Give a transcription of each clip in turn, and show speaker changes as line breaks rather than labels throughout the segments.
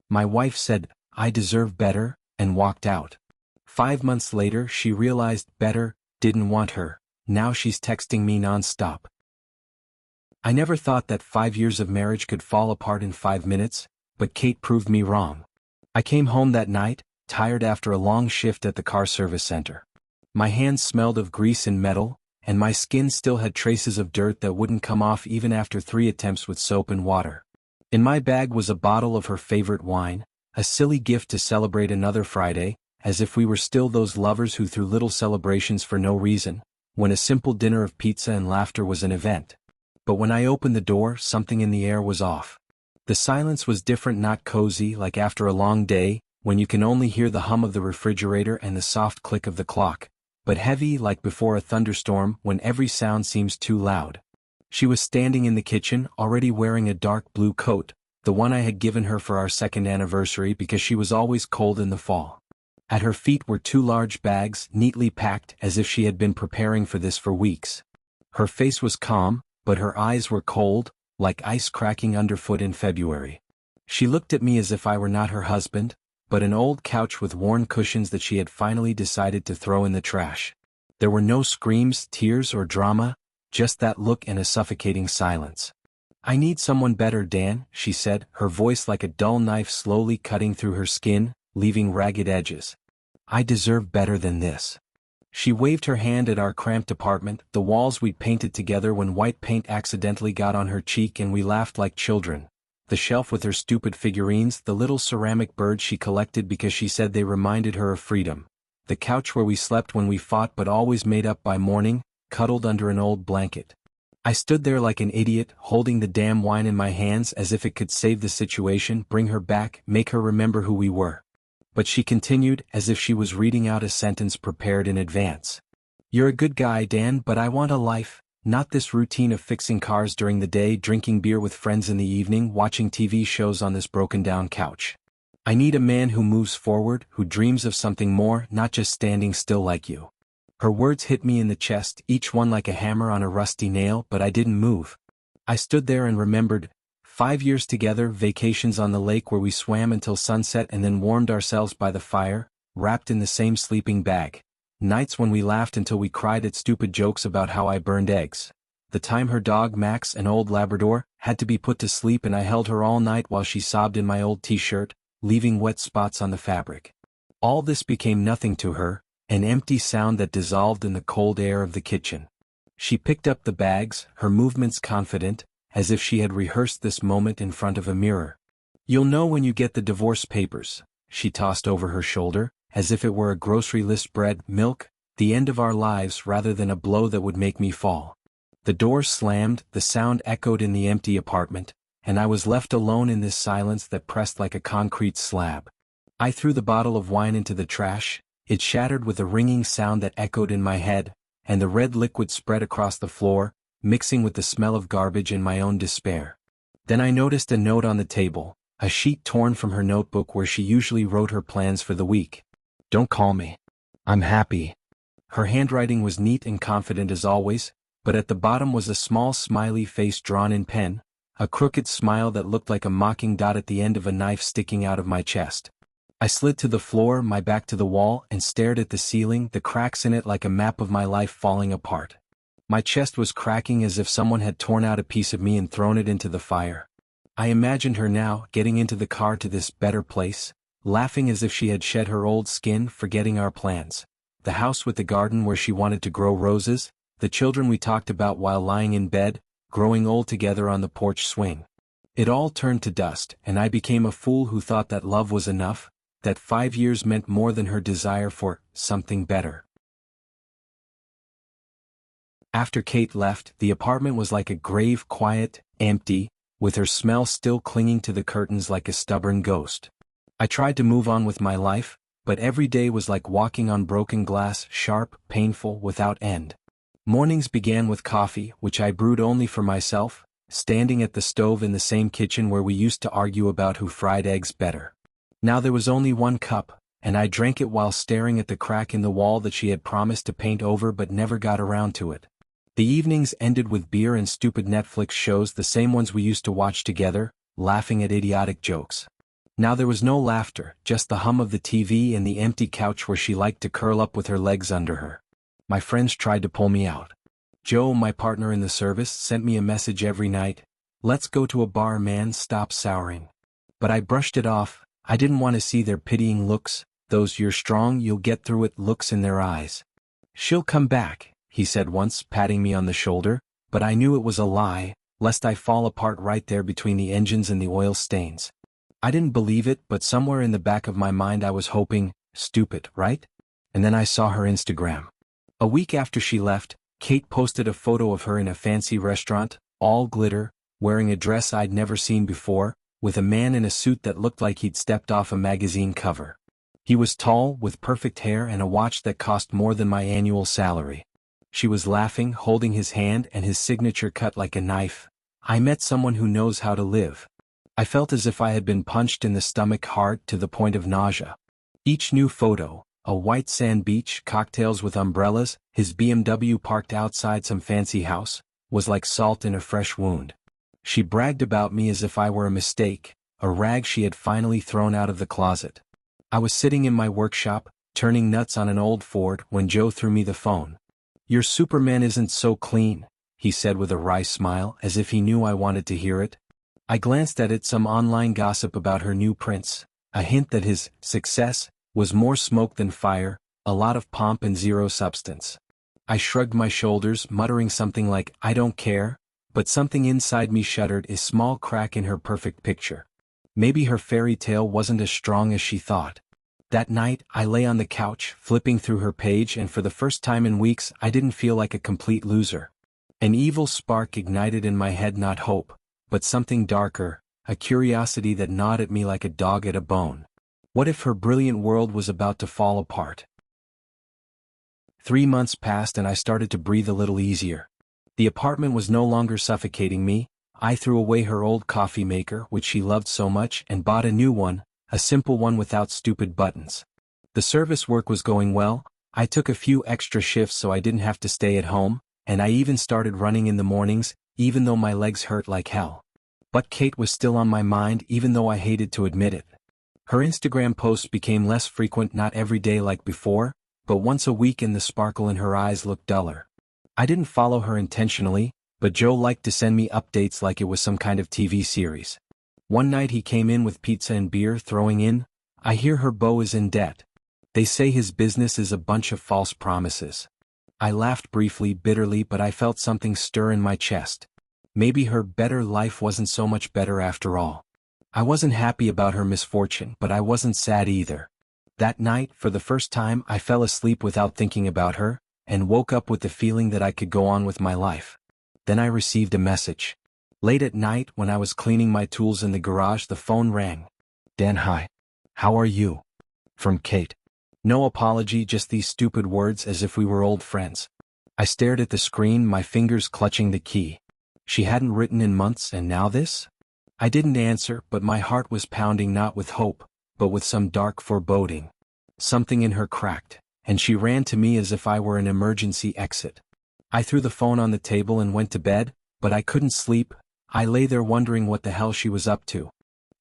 My wife said, "I deserve better," and walked out. 5 months later she realized better didn't want her. Now she's texting me non-stop. I never thought that 5 years of marriage could fall apart in 5 minutes, but Kate proved me wrong. I came home that night, tired after a long shift at the car service center. My hands smelled of grease and metal, and my skin still had traces of dirt that wouldn't come off even after 3 attempts with soap and water. In my bag was a bottle of her favorite wine, a silly gift to celebrate another Friday, as if we were still those lovers who threw little celebrations for no reason, when a simple dinner of pizza and laughter was an event. But when I opened the door, something in the air was off. The silence was different, not cozy like after a long day, when you can only hear the hum of the refrigerator and the soft click of the clock, but heavy like before a thunderstorm when every sound seems too loud. She was standing in the kitchen, already wearing a dark blue coat, the one I had given her for our second anniversary because she was always cold in the fall. At her feet were 2 large bags, neatly packed as if she had been preparing for this for weeks. Her face was calm, but her eyes were cold, like ice cracking underfoot in February. She looked at me as if I were not her husband, but an old couch with worn cushions that she had finally decided to throw in the trash. There were no screams, tears, or drama, just that look and a suffocating silence. "I need someone better, Dan," she said, her voice like a dull knife slowly cutting through her skin, leaving ragged edges. "I deserve better than this." She waved her hand at our cramped apartment, the walls we'd painted together when white paint accidentally got on her cheek and we laughed like children. The shelf with her stupid figurines, the little ceramic birds she collected because she said they reminded her of freedom. The couch where we slept when we fought but always made up by morning, cuddled under an old blanket. I stood there like an idiot, holding the damn wine in my hands as if it could save the situation, bring her back, make her remember who we were. But she continued, as if she was reading out a sentence prepared in advance. "You're a good guy, Dan, but I want a life, not this routine of fixing cars during the day, drinking beer with friends in the evening, watching TV shows on this broken-down couch. I need a man who moves forward, who dreams of something more, not just standing still like you." Her words hit me in the chest, each one like a hammer on a rusty nail, but I didn't move. I stood there and remembered. 5 years together, vacations on the lake where we swam until sunset and then warmed ourselves by the fire, wrapped in the same sleeping bag. Nights when we laughed until we cried at stupid jokes about how I burned eggs. The time her dog Max, an old Labrador, had to be put to sleep and I held her all night while she sobbed in my old t-shirt, leaving wet spots on the fabric. All this became nothing to her, an empty sound that dissolved in the cold air of the kitchen. She picked up the bags, her movements confident, as if she had rehearsed this moment in front of a mirror. "You'll know when you get the divorce papers," she tossed over her shoulder, as if it were a grocery list: bread, milk, the end of our lives rather than a blow that would make me fall. The door slammed, the sound echoed in the empty apartment, and I was left alone in this silence that pressed like a concrete slab. I threw the bottle of wine into the trash, it shattered with a ringing sound that echoed in my head, and the red liquid spread across the floor, mixing with the smell of garbage and my own despair. Then I noticed a note on the table, a sheet torn from her notebook where she usually wrote her plans for the week. "Don't call me. I'm happy." Her handwriting was neat and confident as always, but at the bottom was a small smiley face drawn in pen, a crooked smile that looked like a mocking dot at the end of a knife sticking out of my chest. I slid to the floor, my back to the wall, and stared at the ceiling, the cracks in it like a map of my life falling apart. My chest was cracking as if someone had torn out a piece of me and thrown it into the fire. I imagined her now, getting into the car to this better place, laughing as if she had shed her old skin, forgetting our plans. The house with the garden where she wanted to grow roses, the children we talked about while lying in bed, growing old together on the porch swing. It all turned to dust, and I became a fool who thought that love was enough, that 5 years meant more than her desire for something better. After Kate left, the apartment was like a grave, quiet, empty, with her smell still clinging to the curtains like a stubborn ghost. I tried to move on with my life, but every day was like walking on broken glass, sharp, painful, without end. Mornings began with coffee, which I brewed only for myself, standing at the stove in the same kitchen where we used to argue about who fried eggs better. Now there was only 1 cup, and I drank it while staring at the crack in the wall that she had promised to paint over but never got around to it. The evenings ended with beer and stupid Netflix shows, the same ones we used to watch together, laughing at idiotic jokes. Now there was no laughter, just the hum of the TV and the empty couch where she liked to curl up with her legs under her. My friends tried to pull me out. Joe, my partner in the service, sent me a message every night. "Let's go to a bar, man, stop souring." But I brushed it off. I didn't want to see their pitying looks, those "you're strong, you'll get through it" looks in their eyes. "She'll come back," he said once, patting me on the shoulder, but I knew it was a lie, lest I fall apart right there between the engines and the oil stains. I didn't believe it, but somewhere in the back of my mind I was hoping, stupid, right? And then I saw her Instagram. A week after she left, Kate posted a photo of her in a fancy restaurant, all glitter, wearing a dress I'd never seen before, with a man in a suit that looked like he'd stepped off a magazine cover. He was tall, with perfect hair and a watch that cost more than my annual salary. She was laughing, holding his hand, and his signature cut like a knife. I met someone who knows how to live. I felt as if I had been punched in the stomach hard to the point of nausea. Each new photo, a white sand beach, cocktails with umbrellas, his BMW parked outside some fancy house, was like salt in a fresh wound. She bragged about me as if I were a mistake, a rag she had finally thrown out of the closet. I was sitting in my workshop, turning nuts on an old Ford, when Joe threw me the phone. "Your Superman isn't so clean," he said with a wry smile, as if he knew I wanted to hear it. I glanced at it, some online gossip about her new prince, a hint that his success was more smoke than fire, a lot of pomp and zero substance. I shrugged my shoulders, muttering something like, "I don't care," but something inside me shuddered, a small crack in her perfect picture. Maybe her fairy tale wasn't as strong as she thought. That night, I lay on the couch, flipping through her page, and for the first time in weeks I didn't feel like a complete loser. An evil spark ignited in my head, not hope, but something darker, a curiosity that gnawed at me like a dog at a bone. What if her brilliant world was about to fall apart? 3 months passed and I started to breathe a little easier. The apartment was no longer suffocating me. I threw away her old coffee maker, which she loved so much, and bought a new one, a simple one without stupid buttons. The service work was going well. I took a few extra shifts so I didn't have to stay at home, and I even started running in the mornings, even though my legs hurt like hell. But Kate was still on my mind, even though I hated to admit it. Her Instagram posts became less frequent, not every day like before, but once a week, and the sparkle in her eyes looked duller. I didn't follow her intentionally, but Joe liked to send me updates like it was some kind of TV series. One night he came in with pizza and beer, throwing in, "I hear her beau is in debt. They say his business is a bunch of false promises." I laughed briefly, bitterly, but I felt something stir in my chest. Maybe her better life wasn't so much better after all. I wasn't happy about her misfortune, but I wasn't sad either. That night, for the first time, I fell asleep without thinking about her, and woke up with the feeling that I could go on with my life. Then I received a message. Late at night, when I was cleaning my tools in the garage, the phone rang. "Dan, hi. How are you?" From Kate. No apology, just these stupid words, as if we were old friends. I stared at the screen, my fingers clutching the key. She hadn't written in months, and now this? I didn't answer, but my heart was pounding, not with hope, but with some dark foreboding. Something in her cracked, and she ran to me as if I were an emergency exit. I threw the phone on the table and went to bed, but I couldn't sleep. I lay there wondering what the hell she was up to.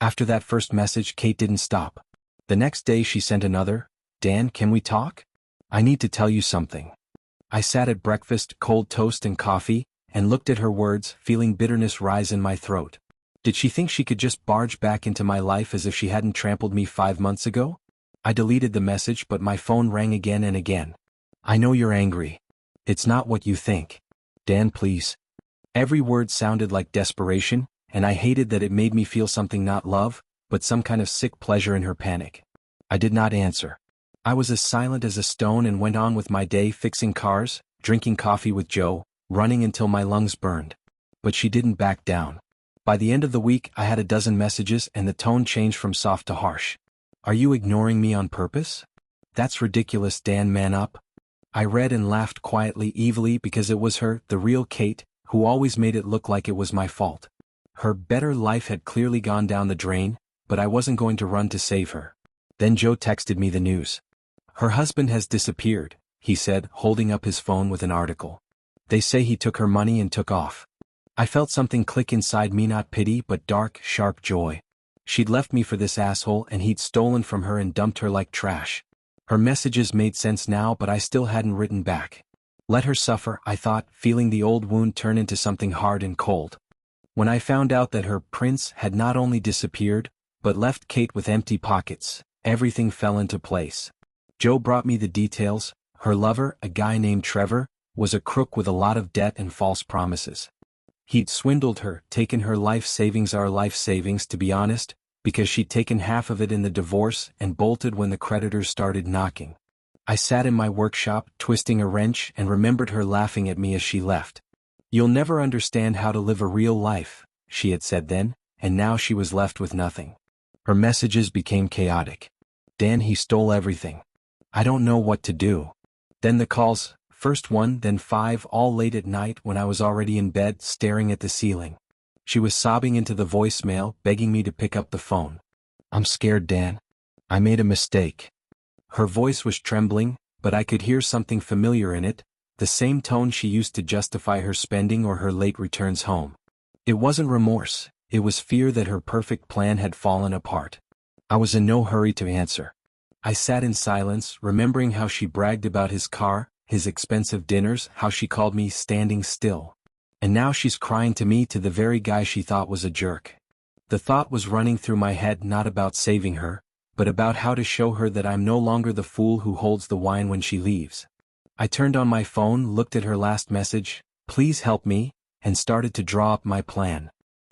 After that first message, Kate didn't stop. The next day she sent another. "Dan, can we talk? I need to tell you something." I sat at breakfast, cold toast and coffee, and looked at her words, feeling bitterness rise in my throat. Did she think she could just barge back into my life as if she hadn't trampled me 5 months ago? I deleted the message, but my phone rang again and again. "I know you're angry. It's not what you think. Dan, please." Every word sounded like desperation, and I hated that it made me feel something, not love, but some kind of sick pleasure in her panic. I did not answer. I was as silent as a stone and went on with my day, fixing cars, drinking coffee with Joe, running until my lungs burned. But she didn't back down. By the end of the week, I had a dozen messages, and the tone changed from soft to harsh. "Are you ignoring me on purpose? That's ridiculous, Dan, man up." I read and laughed quietly, evilly, because it was her, the real Kate, who always made it look like it was my fault. Her better life had clearly gone down the drain, but I wasn't going to run to save her. Then Joe texted me the news. "Her husband has disappeared," he said, holding up his phone with an article. "They say he took her money and took off." I felt something click inside me, not pity, but dark, sharp joy. She'd left me for this asshole and he'd stolen from her and dumped her like trash. Her messages made sense now, but I still hadn't written back. Let her suffer, I thought, feeling the old wound turn into something hard and cold. When I found out that her prince had not only disappeared, but left Kate with empty pockets, everything fell into place. Joe brought me the details. Her lover, a guy named Trevor, was a crook with a lot of debt and false promises. He'd swindled her, taken her life savings, our life savings to be honest, because she'd taken half of it in the divorce, and bolted when the creditors started knocking. I sat in my workshop, twisting a wrench, and remembered her laughing at me as she left. "You'll never understand how to live a real life," she had said then, and now she was left with nothing. Her messages became chaotic. "Dan, he stole everything. I don't know what to do." Then the calls, first one, then 5, all late at night when I was already in bed, staring at the ceiling. She was sobbing into the voicemail, begging me to pick up the phone. "I'm scared, Dan. I made a mistake." Her voice was trembling, but I could hear something familiar in it, the same tone she used to justify her spending or her late returns home. It wasn't remorse, it was fear that her perfect plan had fallen apart. I was in no hurry to answer. I sat in silence, remembering how she bragged about his car, his expensive dinners, how she called me standing still. And now she's crying to me, to the very guy she thought was a jerk. The thought was running through my head, not about saving her, but about how to show her that I'm no longer the fool who holds the wine when she leaves. I turned on my phone, looked at her last message, "Please help me," and started to draw up my plan.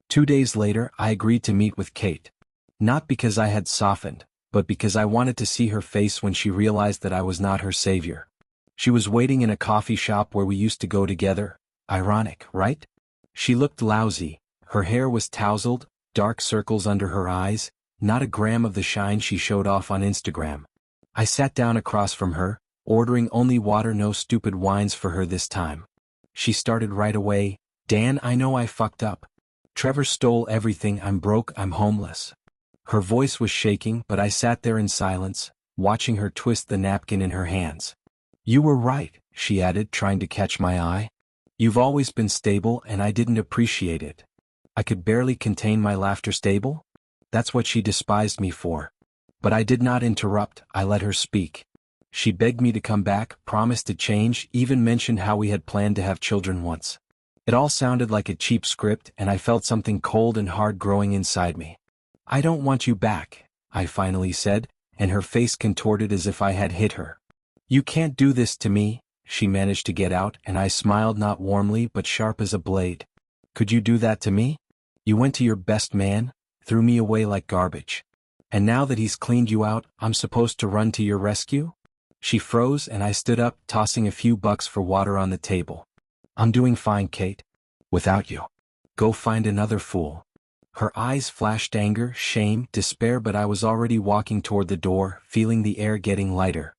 2 days later, I agreed to meet with Kate. Not because I had softened, but because I wanted to see her face when she realized that I was not her savior. She was waiting in a coffee shop where we used to go together. Ironic, right? She looked lousy. Her hair was tousled, dark circles under her eyes, not a gram of the shine she showed off on Instagram. I sat down across from her, ordering only water, no stupid wines for her this time. She started right away, "Dan, I know I fucked up. Trevor stole everything, I'm broke, I'm homeless." Her voice was shaking, but I sat there in silence, watching her twist the napkin in her hands. "You were right," she added, trying to catch my eye. "You've always been stable and I didn't appreciate it." I could barely contain my laughter. Stable? That's what she despised me for. But I did not interrupt, I let her speak. She begged me to come back, promised to change, even mentioned how we had planned to have children once. It all sounded like a cheap script, and I felt something cold and hard growing inside me. "I don't want you back," I finally said, and her face contorted as if I had hit her. "You can't do this to me," she managed to get out, and I smiled, not warmly but sharp as a blade. "Could you do that to me? You went to your best man, threw me away like garbage. And now that he's cleaned you out, I'm supposed to run to your rescue?" She froze and I stood up, tossing a few bucks for water on the table. "I'm doing fine, Kate. Without you. Go find another fool." Her eyes flashed anger, shame, despair, but I was already walking toward the door, feeling the air getting lighter.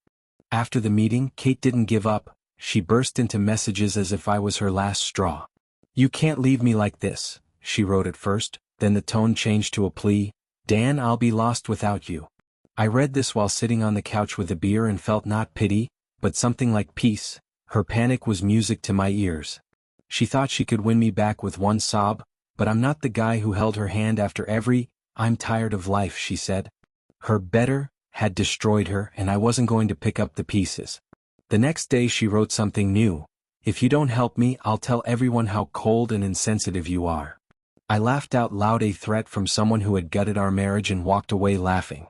After the meeting, Kate didn't give up. She burst into messages as if I was her last straw. "You can't leave me like this," she wrote at first, then the tone changed to a plea. "Dan, I'll be lost without you." I read this while sitting on the couch with a beer and felt not pity, but something like peace. Her panic was music to my ears. She thought she could win me back with one sob, but I'm not the guy who held her hand after every "I'm tired of life," she said. Her better had destroyed her, and I wasn't going to pick up the pieces. The next day she wrote something new. "If you don't help me, I'll tell everyone how cold and insensitive you are." I laughed out loud, a threat from someone who had gutted our marriage, and walked away laughing.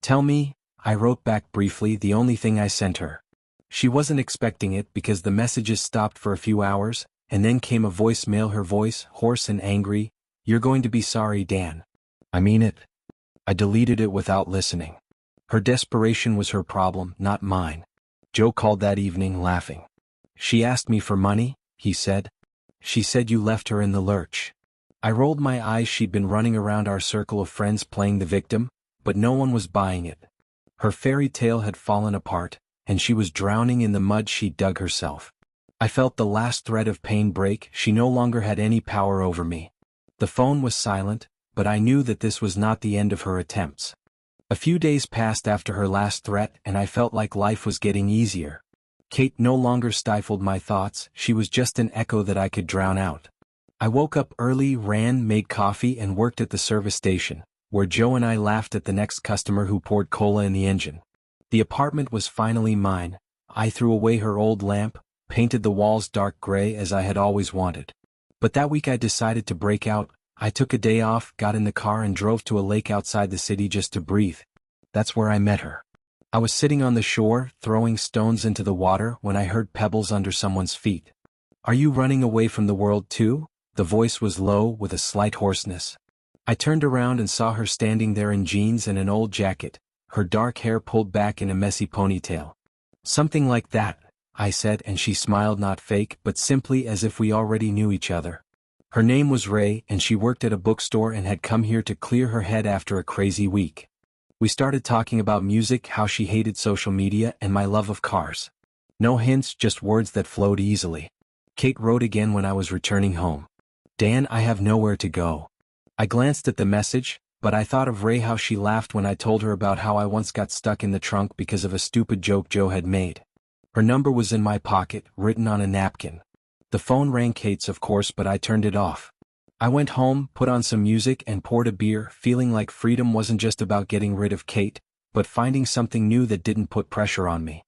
"Tell me," I wrote back briefly, the only thing I sent her. She wasn't expecting it because the messages stopped for a few hours, and then came a voicemail, her voice hoarse and angry. "You're going to be sorry, Dan." "I mean it." I deleted it without listening. Her desperation was her problem, not mine. Joe called that evening, laughing. "She asked me for money," he said. "She said you left her in the lurch." I rolled my eyes. She'd been running around our circle of friends playing the victim, but no one was buying it. Her fairy tale had fallen apart, and she was drowning in the mud she dug herself. I felt the last thread of pain break. She no longer had any power over me. The phone was silent, but I knew that this was not the end of her attempts. A few days passed after her last threat, and I felt like life was getting easier. Kate no longer stifled my thoughts, she was just an echo that I could drown out. I woke up early, ran, made coffee, and worked at the service station, where Joe and I laughed at the next customer who poured cola in the engine. The apartment was finally mine. I threw away her old lamp, painted the walls dark gray as I had always wanted. But that week I decided to break out. I took a day off, got in the car and drove to a lake outside the city just to breathe. That's where I met her. I was sitting on the shore, throwing stones into the water when I heard pebbles under someone's feet. "Are you running away from the world too?" The voice was low with a slight hoarseness. I turned around and saw her standing there in jeans and an old jacket, her dark hair pulled back in a messy ponytail. "Something like that," I said, and she smiled, not fake but simply as if we already knew each other. Her name was Ray and she worked at a bookstore and had come here to clear her head after a crazy week. We started talking about music, how she hated social media, and my love of cars. No hints, just words that flowed easily. Kate wrote again when I was returning home. "Dan, I have nowhere to go." I glanced at the message, but I thought of Ray, how she laughed when I told her about how I once got stuck in the trunk because of a stupid joke Joe had made. Her number was in my pocket, written on a napkin. The phone rang, Kate's of course, but I turned it off. I went home, put on some music and poured a beer, feeling like freedom wasn't just about getting rid of Kate, but finding something new that didn't put pressure on me.